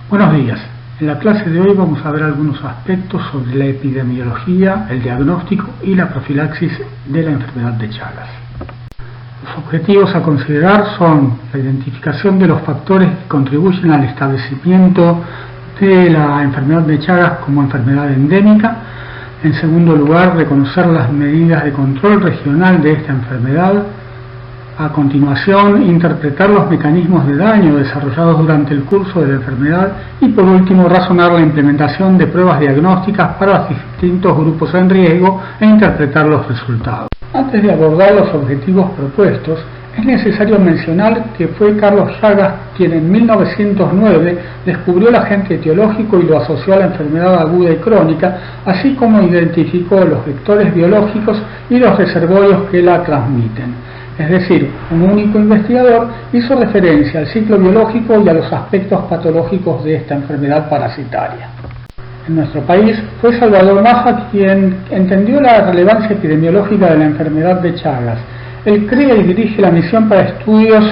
Buenos días. En la clase de hoy vamos a ver algunos aspectos sobre la epidemiología, el diagnóstico y la profilaxis de la enfermedad de Chagas. Los objetivos a considerar son la identificación de los factores que contribuyen al establecimiento de la enfermedad de Chagas como enfermedad endémica. En segundo lugar, reconocer las medidas de control regional de esta enfermedad. A continuación, interpretar los mecanismos de daño desarrollados durante el curso de la enfermedad y, por último, razonar la implementación de pruebas diagnósticas para los distintos grupos en riesgo e interpretar los resultados. Antes de abordar los objetivos propuestos, es necesario mencionar que fue Carlos Chagas quien en 1909 descubrió el agente etiológico y lo asoció a la enfermedad aguda y crónica, así como identificó los vectores biológicos y los reservorios que la transmiten. Es decir, un único investigador hizo referencia al ciclo biológico y a los aspectos patológicos de esta enfermedad parasitaria. En nuestro país fue Salvador Maja quien entendió la relevancia epidemiológica de la enfermedad de Chagas. Él crea y dirige la misión para estudios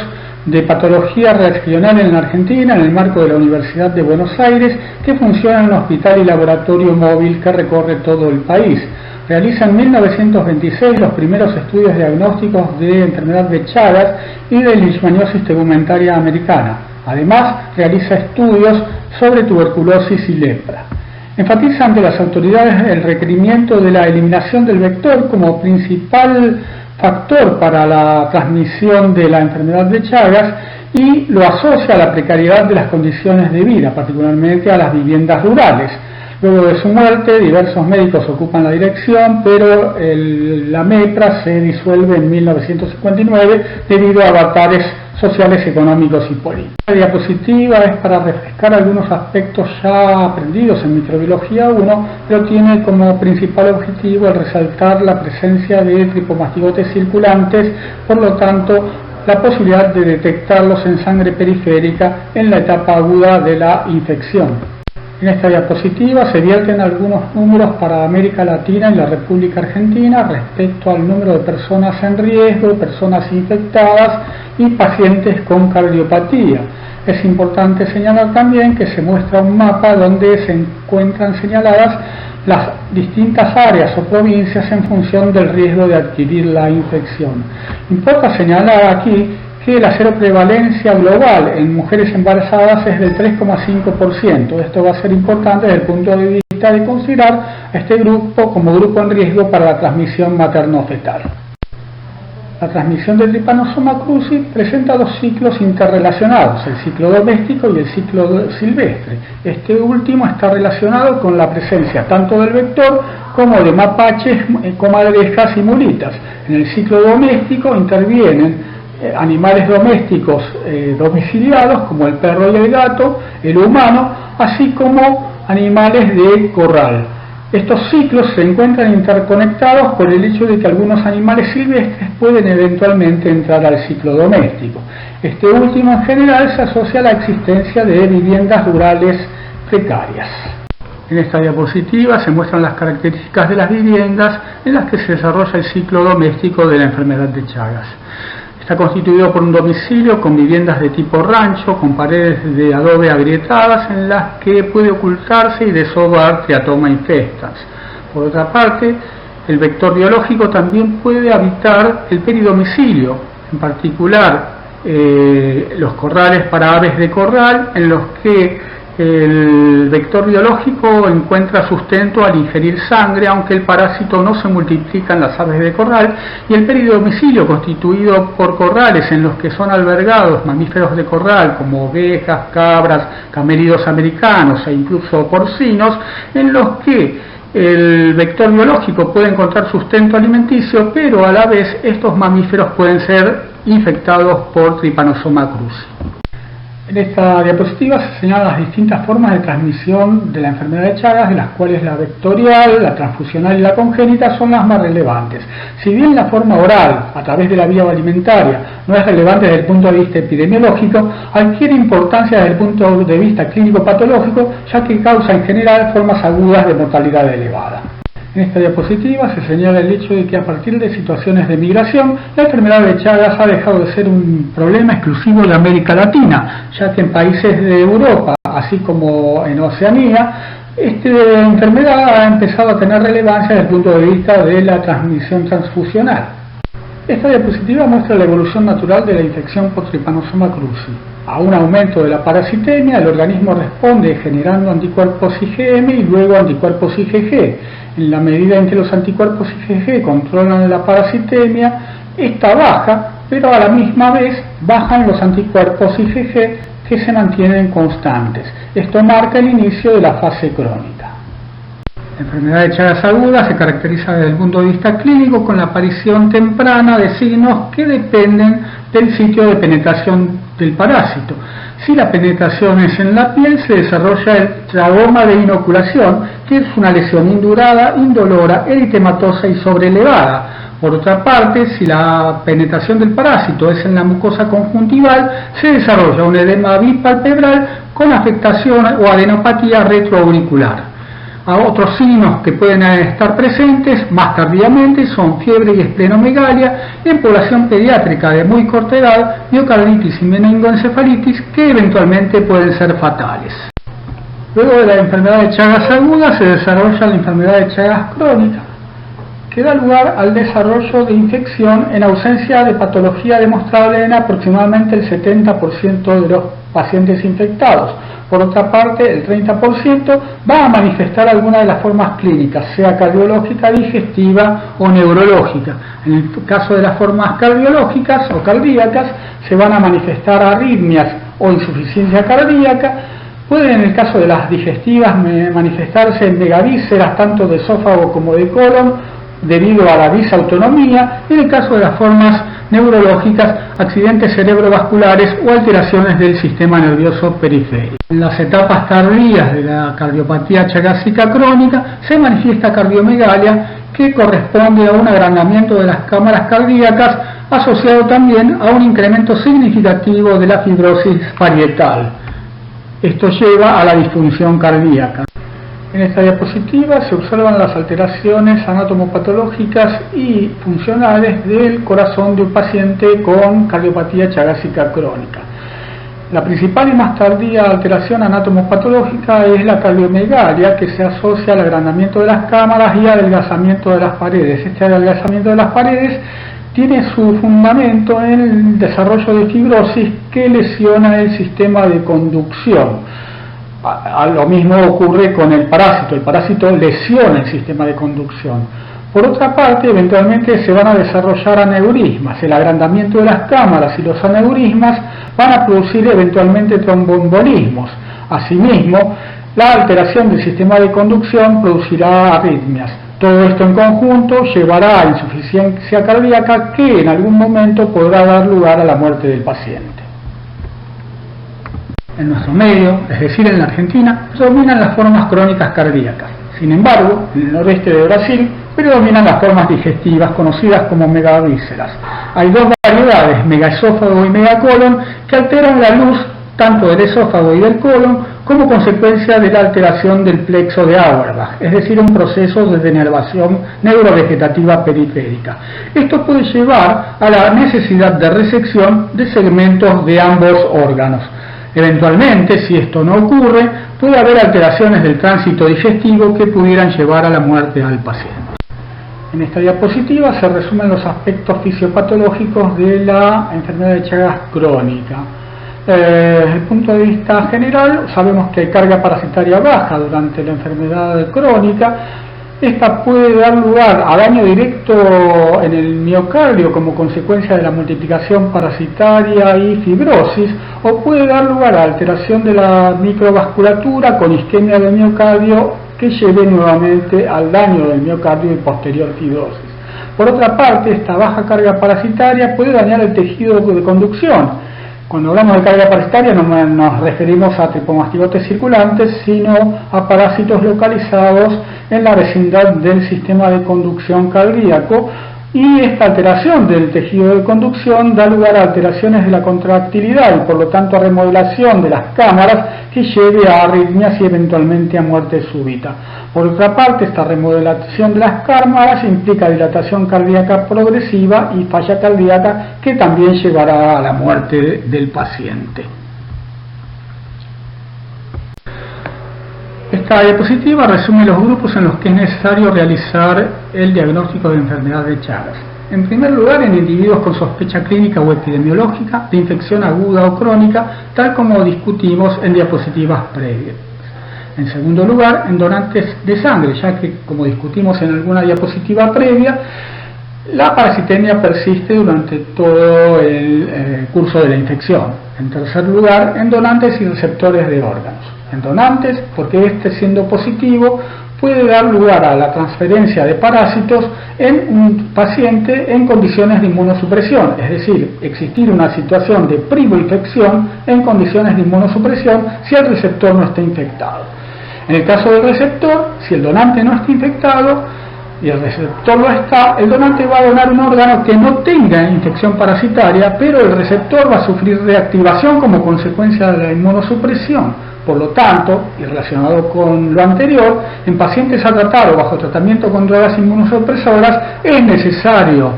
de patología regional en la Argentina en el marco de la Universidad de Buenos Aires, que funciona en un hospital y laboratorio móvil que recorre todo el país. Realiza en 1926 los primeros estudios diagnósticos de enfermedad de Chagas y de leishmaniosis tegumentaria americana. Además, realiza estudios sobre tuberculosis y lepra. Enfatiza ante las autoridades el requerimiento de la eliminación del vector como principal factor para la transmisión de la enfermedad de Chagas y lo asocia a la precariedad de las condiciones de vida, particularmente a las viviendas rurales. Luego de su muerte, diversos médicos ocupan la dirección, pero la MEPRA se disuelve en 1959 debido a avatares sociales, económicos y políticos. La diapositiva es para refrescar algunos aspectos ya aprendidos en microbiología 1, pero tiene como principal objetivo el resaltar la presencia de tripomastigotes circulantes, por lo tanto, la posibilidad de detectarlos en sangre periférica en la etapa aguda de la infección. En esta diapositiva se vierten algunos números para América Latina y la República Argentina respecto al número de personas en riesgo, personas infectadas y pacientes con cardiopatía. Es importante señalar también que se muestra un mapa donde se encuentran señaladas las distintas áreas o provincias en función del riesgo de adquirir la infección. Importa señalar aquí que la seroprevalencia global en mujeres embarazadas es del 3,5%. Esto va a ser importante desde el punto de vista de considerar a este grupo como grupo en riesgo para la transmisión materno-fetal. La transmisión del Trypanosoma cruzi presenta dos ciclos interrelacionados, el ciclo doméstico y el ciclo silvestre. Este último está relacionado con la presencia tanto del vector como de mapaches, comadrejas y mulitas. En el ciclo doméstico intervienen animales domésticos domiciliados como el perro y el gato, el humano, así como animales de corral. Estos ciclos se encuentran interconectados por el hecho de que algunos animales silvestres pueden eventualmente entrar al ciclo doméstico. Este último en general se asocia a la existencia de viviendas rurales precarias. En esta diapositiva se muestran las características de las viviendas en las que se desarrolla el ciclo doméstico de la enfermedad de Chagas. Está constituido por un domicilio con viviendas de tipo rancho, con paredes de adobe agrietadas en las que puede ocultarse y desovar Triatoma infestans. Por otra parte, el vector biológico también puede habitar el peridomicilio, en particular los corrales para aves de corral, en los que el vector biológico encuentra sustento al ingerir sangre, aunque el parásito no se multiplica en las aves de corral, y el peridomicilio, constituido por corrales en los que son albergados mamíferos de corral como ovejas, cabras, camélidos americanos e incluso porcinos, en los que el vector biológico puede encontrar sustento alimenticio, pero a la vez estos mamíferos pueden ser infectados por Trypanosoma cruzi. En esta diapositiva se señalan las distintas formas de transmisión de la enfermedad de Chagas, de las cuales la vectorial, la transfusional y la congénita son las más relevantes. Si bien la forma oral, a través de la vía alimentaria, no es relevante desde el punto de vista epidemiológico, adquiere importancia desde el punto de vista clínico-patológico, ya que causa en general formas agudas de mortalidad elevada. En esta diapositiva se señala el hecho de que a partir de situaciones de migración, la enfermedad de Chagas ha dejado de ser un problema exclusivo de América Latina, ya que en países de Europa, así como en Oceanía, esta enfermedad ha empezado a tener relevancia desde el punto de vista de la transmisión transfusional. Esta diapositiva muestra la evolución natural de la infección por Trypanosoma cruzi. A un aumento de la parasitemia, el organismo responde generando anticuerpos IgM y luego anticuerpos IgG. En la medida en que los anticuerpos IgG controlan la parasitemia, esta baja, pero a la misma vez bajan los anticuerpos IgG que se mantienen constantes. Esto marca el inicio de la fase crónica. La enfermedad de Chagas aguda se caracteriza desde el punto de vista clínico con la aparición temprana de signos que dependen del sitio de penetración del parásito. Si la penetración es en la piel, se desarrolla el tragoma de inoculación, que es una lesión indurada, indolora, eritematosa y sobrelevada. Por otra parte, si la penetración del parásito es en la mucosa conjuntival, se desarrolla un edema bipalpebral con afectación o adenopatía retroauricular. Otros signos que pueden estar presentes más tardíamente son fiebre y esplenomegalia en población pediátrica de muy corta edad, miocarditis y meningoencefalitis que eventualmente pueden ser fatales. Luego de la enfermedad de Chagas aguda se desarrolla la enfermedad de Chagas crónica, que da lugar al desarrollo de infección en ausencia de patología demostrable en aproximadamente el 70% de los pacientes infectados. Por otra parte, el 30% va a manifestar alguna de las formas clínicas, sea cardiológica, digestiva o neurológica. En el caso de las formas cardiológicas o cardíacas, se van a manifestar arritmias o insuficiencia cardíaca. Pueden, en el caso de las digestivas, manifestarse en megavísceras tanto de esófago como de colon, debido a la disautonomía, y en el caso de las formas neurológicas, accidentes cerebrovasculares o alteraciones del sistema nervioso periférico. En las etapas tardías de la cardiopatía chagásica crónica se manifiesta cardiomegalia, que corresponde a un agrandamiento de las cámaras cardíacas, asociado también a un incremento significativo de la fibrosis parietal. Esto lleva a la disfunción cardíaca. En esta diapositiva se observan las alteraciones anatomopatológicas y funcionales del corazón de un paciente con cardiopatía chagásica crónica. La principal y más tardía alteración anatomopatológica es la cardiomegalia, que se asocia al agrandamiento de las cámaras y adelgazamiento de las paredes. Este adelgazamiento de las paredes tiene su fundamento en el desarrollo de fibrosis que lesiona el sistema de conducción. Lo mismo ocurre con el parásito lesiona el sistema de conducción. Por otra parte, eventualmente se van a desarrollar aneurismas. El agrandamiento de las cámaras y los aneurismas van a producir eventualmente tromboembolismos. Asimismo, la alteración del sistema de conducción producirá arritmias. Todo esto en conjunto llevará a insuficiencia cardíaca que en algún momento podrá dar lugar a la muerte del paciente. En nuestro medio, es decir, en la Argentina, predominan las formas crónicas cardíacas. Sin embargo, en el noreste de Brasil, predominan las formas digestivas conocidas como megavísceras. Hay dos variedades, megaesófago y megacolon, que alteran la luz tanto del esófago y del colon como consecuencia de la alteración del plexo de Auerbach, es decir, un proceso de denervación neurovegetativa periférica. Esto puede llevar a la necesidad de resección de segmentos de ambos órganos. Eventualmente, si esto no ocurre, puede haber alteraciones del tránsito digestivo que pudieran llevar a la muerte al paciente. En esta diapositiva se resumen los aspectos fisiopatológicos de la enfermedad de Chagas crónica. Desde el punto de vista general, sabemos que hay carga parasitaria baja durante la enfermedad crónica. Esta puede dar lugar a daño directo en el miocardio como consecuencia de la multiplicación parasitaria y fibrosis, o puede dar lugar a alteración de la microvasculatura con isquemia del miocardio que lleve nuevamente al daño del miocardio y posterior fibrosis. Por otra parte, esta baja carga parasitaria puede dañar el tejido de conducción. Cuando hablamos de carga parasitaria no nos referimos a tripomastigotes circulantes, sino a parásitos localizados en la vecindad del sistema de conducción cardíaco, y esta alteración del tejido de conducción da lugar a alteraciones de la contractilidad y por lo tanto a remodelación de las cámaras que lleve a arritmias y eventualmente a muerte súbita. Por otra parte, esta remodelación de las cámaras implica dilatación cardíaca progresiva y falla cardíaca que también llevará a la muerte del paciente. Esta diapositiva resume los grupos en los que es necesario realizar el diagnóstico de enfermedad de Chagas. En primer lugar, en individuos con sospecha clínica o epidemiológica de infección aguda o crónica, tal como discutimos en diapositivas previas. En segundo lugar, en donantes de sangre, ya que, como discutimos en alguna diapositiva previa, la parasitemia persiste durante todo el curso de la infección. En tercer lugar, en donantes y receptores de órganos. En donantes, porque este, siendo positivo, puede dar lugar a la transferencia de parásitos en un paciente en condiciones de inmunosupresión, es decir, existir una situación de primoinfección en condiciones de inmunosupresión si el receptor no está infectado. En el caso del receptor, si el donante no está infectado y el receptor lo está, el donante va a donar un órgano que no tenga infección parasitaria, pero el receptor va a sufrir reactivación como consecuencia de la inmunosupresión. Por lo tanto, y relacionado con lo anterior, en pacientes a tratar o bajo tratamiento con drogas inmunosupresoras es necesario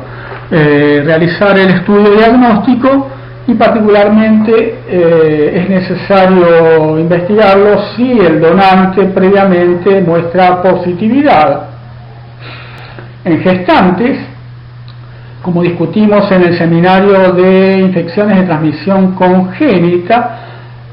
realizar el estudio diagnóstico y particularmente es necesario investigarlo si el donante previamente muestra positividad. En gestantes, como discutimos en el seminario de infecciones de transmisión congénita,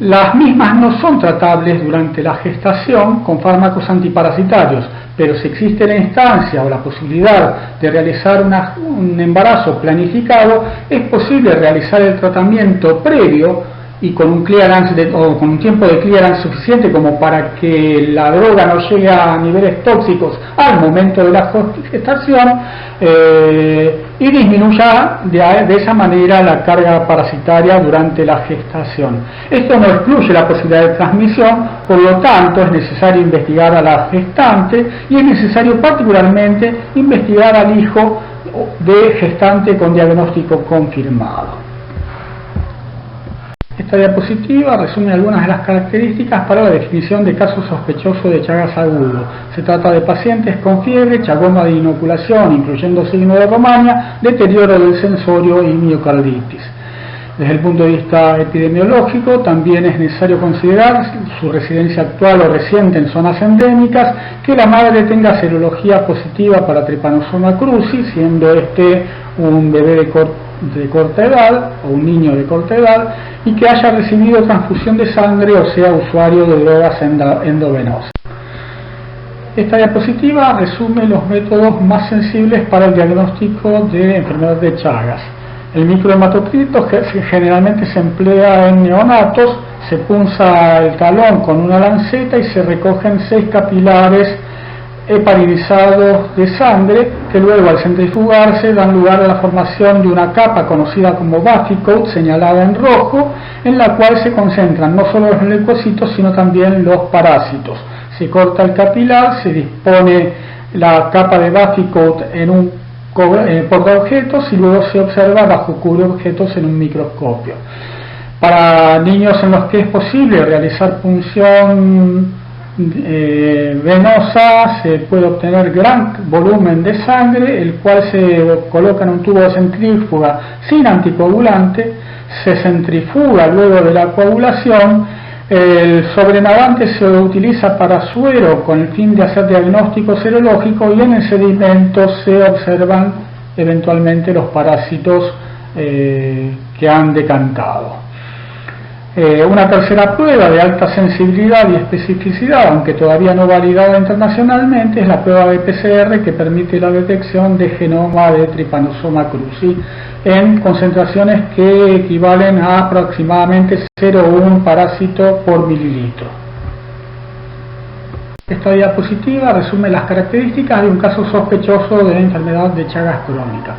las mismas no son tratables durante la gestación con fármacos antiparasitarios, pero si existe la instancia o la posibilidad de realizar un embarazo planificado, es posible realizar el tratamiento previo y con un clearance o con un tiempo de clearance suficiente como para que la droga no llegue a niveles tóxicos al momento de la gestación y disminuya de esa manera la carga parasitaria durante la gestación. Esto no excluye la posibilidad de transmisión, por lo tanto es necesario investigar a la gestante y es necesario particularmente investigar al hijo de gestante con diagnóstico confirmado. Esta diapositiva resume algunas de las características para la definición de casos sospechosos de Chagas agudo. Se trata de pacientes con fiebre, chagoma de inoculación, incluyendo signo de Romaña, deterioro del sensorio y miocarditis. Desde el punto de vista epidemiológico, también es necesario considerar su residencia actual o reciente en zonas endémicas, que la madre tenga serología positiva para Trypanosoma cruzi, siendo este un bebé de corta edad o un niño de corta edad, y que haya recibido transfusión de sangre o sea usuario de drogas endovenosas. Esta diapositiva resume los métodos más sensibles para el diagnóstico de enfermedad de Chagas. El microhematocrito generalmente se emplea en neonatos, se punza el talón con una lanceta y se recogen 6 capilares heparinizados de sangre que luego al centrifugarse dan lugar a la formación de una capa conocida como Buffy coat señalada en rojo, en la cual se concentran no solo los leucocitos sino también los parásitos. Se corta el capilar, se dispone la capa de Buffy coat en un portaobjetos y luego se observa bajo cubreobjetos en un microscopio. Para niños en los que es posible realizar punción venosa, se puede obtener gran volumen de sangre, el cual se coloca en un tubo de centrífuga sin anticoagulante, se centrifuga luego de la coagulación. El sobrenadante se utiliza para suero con el fin de hacer diagnóstico serológico y en el sedimento se observan eventualmente los parásitos que han decantado. Una tercera prueba de alta sensibilidad y especificidad, aunque todavía no validada internacionalmente, es la prueba de PCR que permite la detección de genoma de Trypanosoma cruzi en concentraciones que equivalen a aproximadamente 0,1 parásito por mililitro. Esta diapositiva resume las características de un caso sospechoso de enfermedad de Chagas crónica.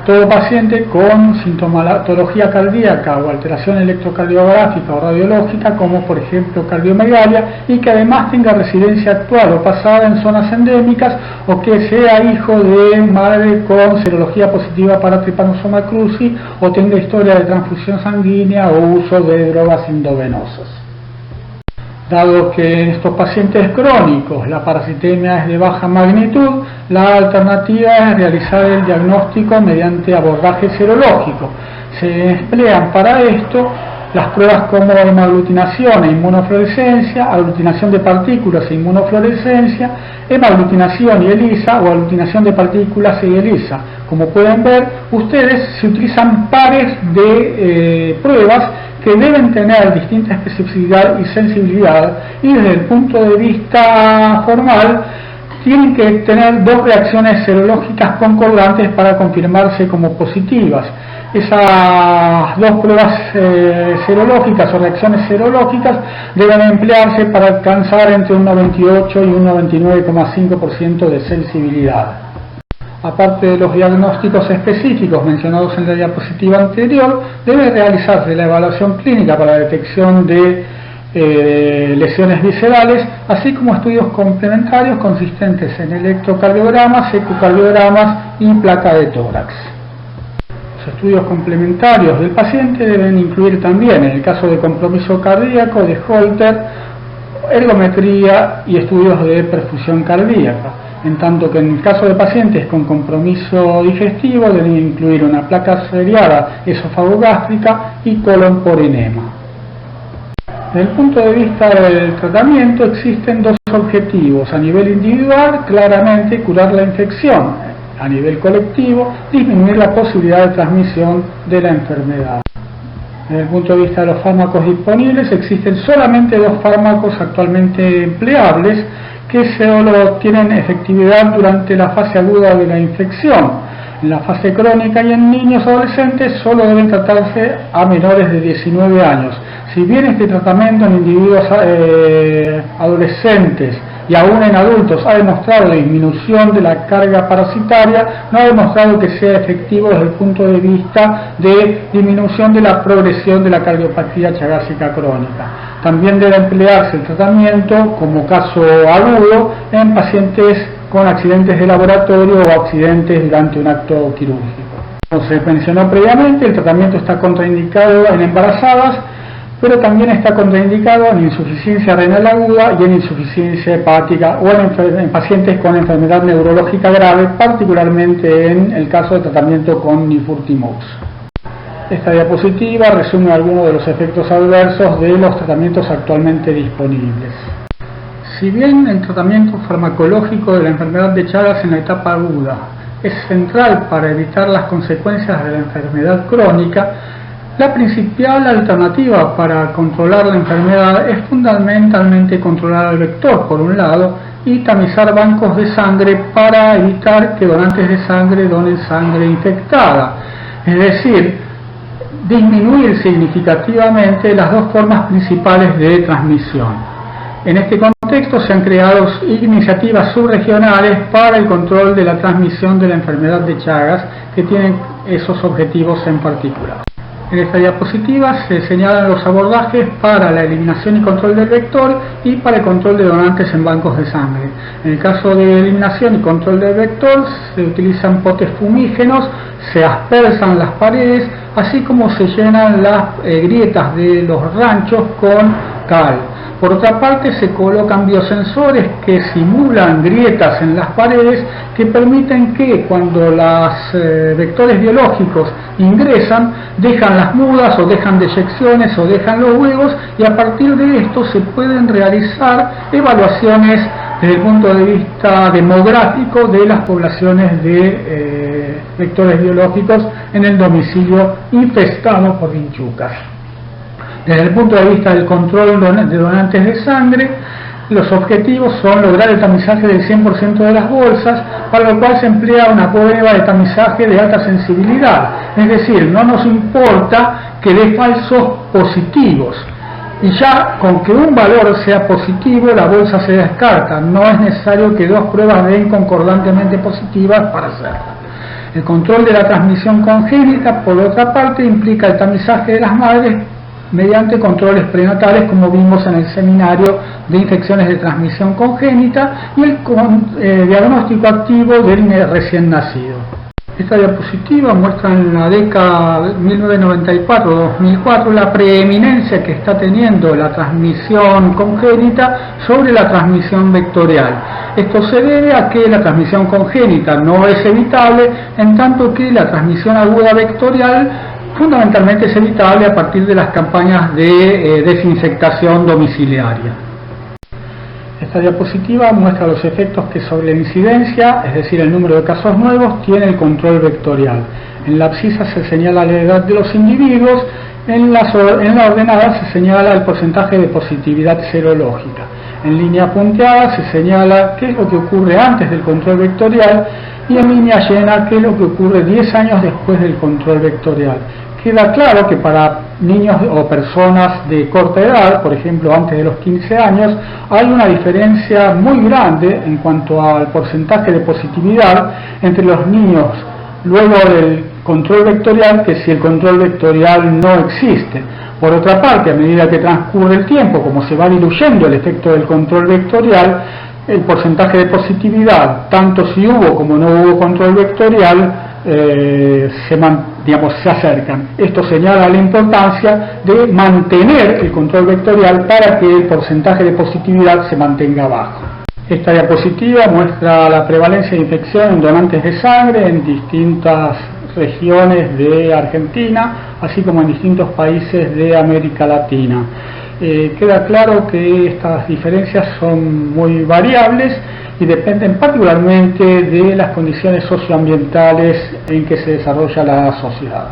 Todo paciente con sintomatología cardíaca o alteración electrocardiográfica o radiológica, como por ejemplo cardiomegalia, y que además tenga residencia actual o pasada en zonas endémicas, o que sea hijo de madre con serología positiva para Trypanosoma cruzi, o tenga historia de transfusión sanguínea o uso de drogas endovenosas. Dado que en estos pacientes crónicos la parasitemia es de baja magnitud, la alternativa es realizar el diagnóstico mediante abordaje serológico. Se emplean para esto Las pruebas como hemaglutinación e inmunofluorescencia, aglutinación de partículas e inmunofluorescencia, hemaglutinación y ELISA o aglutinación de partículas y ELISA. Como pueden ver, ustedes se utilizan pares de pruebas que deben tener distinta especificidad y sensibilidad, y desde el punto de vista formal tienen que tener dos reacciones serológicas concordantes para confirmarse como positivas. Esas dos pruebas serológicas o reacciones serológicas deben emplearse para alcanzar entre un 98 y un 99,5% de sensibilidad. Aparte de los diagnósticos específicos mencionados en la diapositiva anterior, debe realizarse la evaluación clínica para la detección de lesiones viscerales, así como estudios complementarios consistentes en electrocardiogramas, ecocardiogramas y placa de tórax. Los estudios complementarios del paciente deben incluir también, en el caso de compromiso cardíaco, de Holter, ergometría y estudios de perfusión cardíaca, en tanto que en el caso de pacientes con compromiso digestivo deben incluir una placa seriada esofagogástrica y colon por enema. Desde el punto de vista del tratamiento existen dos objetivos. A nivel individual, claramente curar la infección. A nivel colectivo, disminuir la posibilidad de transmisión de la enfermedad. Desde el punto de vista de los fármacos disponibles, existen solamente dos fármacos actualmente empleables que solo tienen efectividad durante la fase aguda de la infección. En la fase crónica y en niños adolescentes solo deben tratarse a menores de 19 años. Si bien este tratamiento en individuos adolescentes y aún en adultos ha demostrado la disminución de la carga parasitaria, no ha demostrado que sea efectivo desde el punto de vista de disminución de la progresión de la cardiopatía chagásica crónica. También debe emplearse el tratamiento como caso agudo en pacientes con accidentes de laboratorio o accidentes durante un acto quirúrgico. Como se mencionó previamente, el tratamiento está contraindicado en embarazadas, pero también está contraindicado en insuficiencia renal aguda y en insuficiencia hepática o en pacientes con enfermedad neurológica grave, particularmente en el caso de tratamiento con nifurtimox. Esta diapositiva resume algunos de los efectos adversos de los tratamientos actualmente disponibles. Si bien el tratamiento farmacológico de la enfermedad de Chagas en la etapa aguda es central para evitar las consecuencias de la enfermedad crónica, la principal alternativa para controlar la enfermedad es fundamentalmente controlar al vector, por un lado, y tamizar bancos de sangre para evitar que donantes de sangre donen sangre infectada, es decir, disminuir significativamente las dos formas principales de transmisión. En este contexto se han creado iniciativas subregionales para el control de la transmisión de la enfermedad de Chagas que tienen esos objetivos en particular. En esta diapositiva se señalan los abordajes para la eliminación y control del vector y para el control de donantes en bancos de sangre. En el caso de eliminación y control del vector se utilizan potes fumígenos, se aspersan las paredes, así como se llenan las grietas de los ranchos con cal. Por otra parte, se colocan biosensores que simulan grietas en las paredes que permiten que cuando los vectores biológicos ingresan, dejan las mudas o dejan deyecciones o dejan los huevos, y a partir de esto se pueden realizar evaluaciones desde el punto de vista demográfico de las poblaciones de vectores biológicos en el domicilio infestado por vinchucas. Desde el punto de vista del control de donantes de sangre, los objetivos son lograr el tamizaje del 100% de las bolsas, para lo cual se emplea una prueba de tamizaje de alta sensibilidad. Es decir, no nos importa que dé falsos positivos. Y ya con que un valor sea positivo, la bolsa se descarta. No es necesario que dos pruebas den concordantemente positivas para hacerlo. El control de la transmisión congénita, por otra parte, implica el tamizaje de las madres mediante controles prenatales, como vimos en el seminario de infecciones de transmisión congénita, y el diagnóstico activo del recién nacido. Esta diapositiva muestra en la década 1994-2004 la preeminencia que está teniendo la transmisión congénita sobre la transmisión vectorial. Esto se debe a que la transmisión congénita no es evitable, en tanto que la transmisión aguda vectorial fundamentalmente es evitable a partir de las campañas de desinfectación domiciliaria. Esta diapositiva muestra los efectos que sobre la incidencia, es decir, el número de casos nuevos, tiene el control vectorial. En la abscisa se señala la edad de los individuos, en la ordenada se señala el porcentaje de positividad serológica. En línea punteada se señala qué es lo que ocurre antes del control vectorial y en línea llena qué es lo que ocurre 10 años después del control vectorial. Queda claro que para niños o personas de corta edad, por ejemplo antes de los 15 años, hay una diferencia muy grande en cuanto al porcentaje de positividad entre los niños luego del control vectorial que si el control vectorial no existe. Por otra parte, a medida que transcurre el tiempo, como se va diluyendo el efecto del control vectorial, el porcentaje de positividad, tanto si hubo como no hubo control vectorial, se acercan. Esto señala la importancia de mantener el control vectorial para que el porcentaje de positividad se mantenga bajo. Esta diapositiva muestra la prevalencia de infección en donantes de sangre en distintas regiones de Argentina, así como en distintos países de América Latina. Queda claro que estas diferencias son muy variables y dependen particularmente de las condiciones socioambientales en que se desarrolla la sociedad.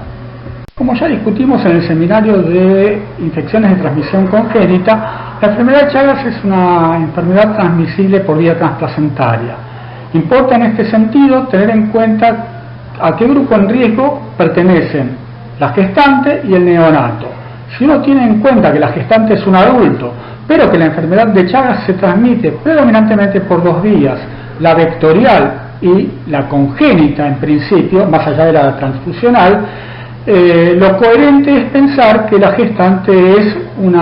Como ya discutimos en el seminario de infecciones de transmisión congénita, la enfermedad de Chagas es una enfermedad transmisible por vía transplacentaria. Importa en este sentido tener en cuenta a qué grupo en riesgo pertenecen la gestante y el neonato. Si uno tiene en cuenta que la gestante es un adulto, pero que la enfermedad de Chagas se transmite predominantemente por dos vías, la vectorial y la congénita en principio, más allá de la transfusional, lo coherente es pensar que la gestante es un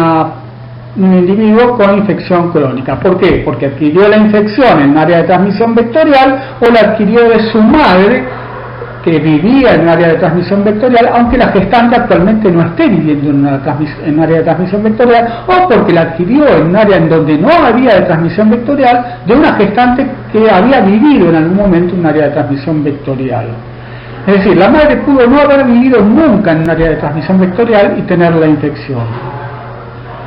individuo con infección crónica. ¿Por qué? Porque adquirió la infección en área de transmisión vectorial o la adquirió de su madre, que vivía en un área de transmisión vectorial, aunque la gestante actualmente no esté viviendo en un área de transmisión vectorial, o porque la adquirió en un área en donde no había de transmisión vectorial de una gestante que había vivido en algún momento en un área de transmisión vectorial. Es decir, la madre pudo no haber vivido nunca en un área de transmisión vectorial y tener la infección.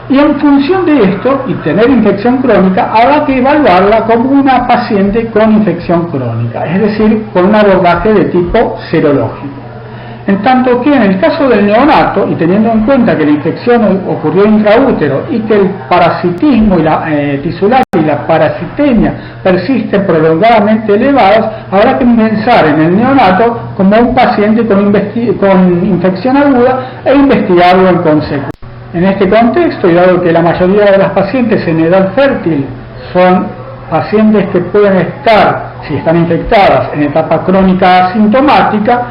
Y en función de esto, y tener infección crónica, habrá que evaluarla como una paciente con infección crónica, es decir, con un abordaje de tipo serológico. En tanto que en el caso del neonato, y teniendo en cuenta que la infección ocurrió intraútero y que el parasitismo y la tisular y la parasitemia persisten prolongadamente elevados, habrá que pensar en el neonato como un paciente con infección aguda e investigarlo en consecuencia. En este contexto, y dado que la mayoría de las pacientes en edad fértil son pacientes que pueden estar, si están infectadas, en etapa crónica asintomática,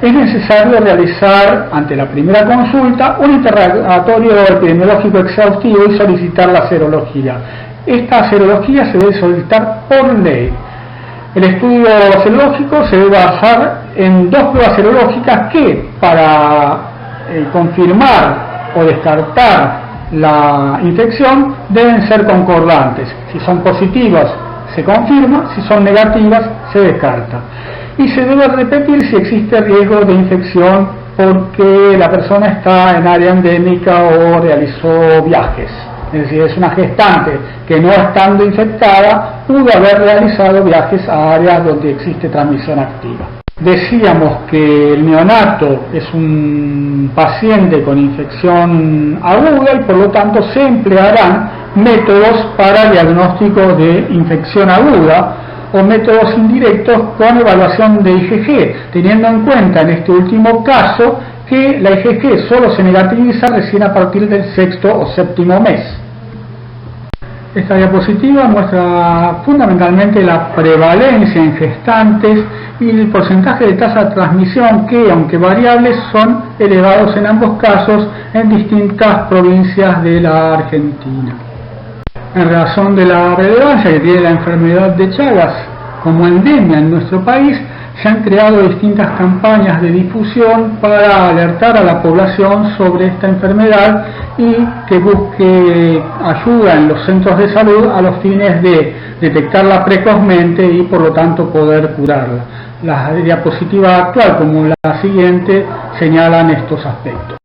es necesario realizar, ante la primera consulta, un interrogatorio epidemiológico exhaustivo y solicitar la serología. Esta serología se debe solicitar por ley. El estudio serológico se debe basar en dos pruebas serológicas que, para confirmar o descartar la infección, deben ser concordantes. Si son positivas, se confirma; si son negativas, se descarta. Y se debe repetir si existe riesgo de infección porque la persona está en área endémica o realizó viajes. Es decir, es una gestante que, no estando infectada, pudo haber realizado viajes a áreas donde existe transmisión activa. Decíamos que el neonato es un paciente con infección aguda y por lo tanto se emplearán métodos para diagnóstico de infección aguda o métodos indirectos con evaluación de IgG, teniendo en cuenta en este último caso que la IgG solo se negativiza recién a partir del sexto o séptimo mes. Esta diapositiva muestra fundamentalmente la prevalencia en gestantes y el porcentaje de tasa de transmisión que, aunque variables, son elevados en ambos casos en distintas provincias de la Argentina. En razón de la relevancia que tiene la enfermedad de Chagas como endemia en nuestro país, se han creado distintas campañas de difusión para alertar a la población sobre esta enfermedad y que busque ayuda en los centros de salud a los fines de detectarla precozmente y por lo tanto poder curarla. La diapositiva actual, como la siguiente, señalan estos aspectos.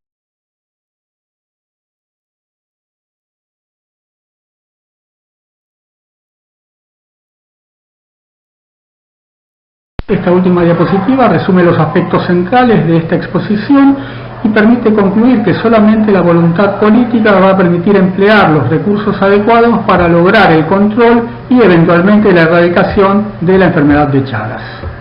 Esta última diapositiva resume los aspectos centrales de esta exposición y permite concluir que solamente la voluntad política va a permitir emplear los recursos adecuados para lograr el control y eventualmente la erradicación de la enfermedad de Chagas.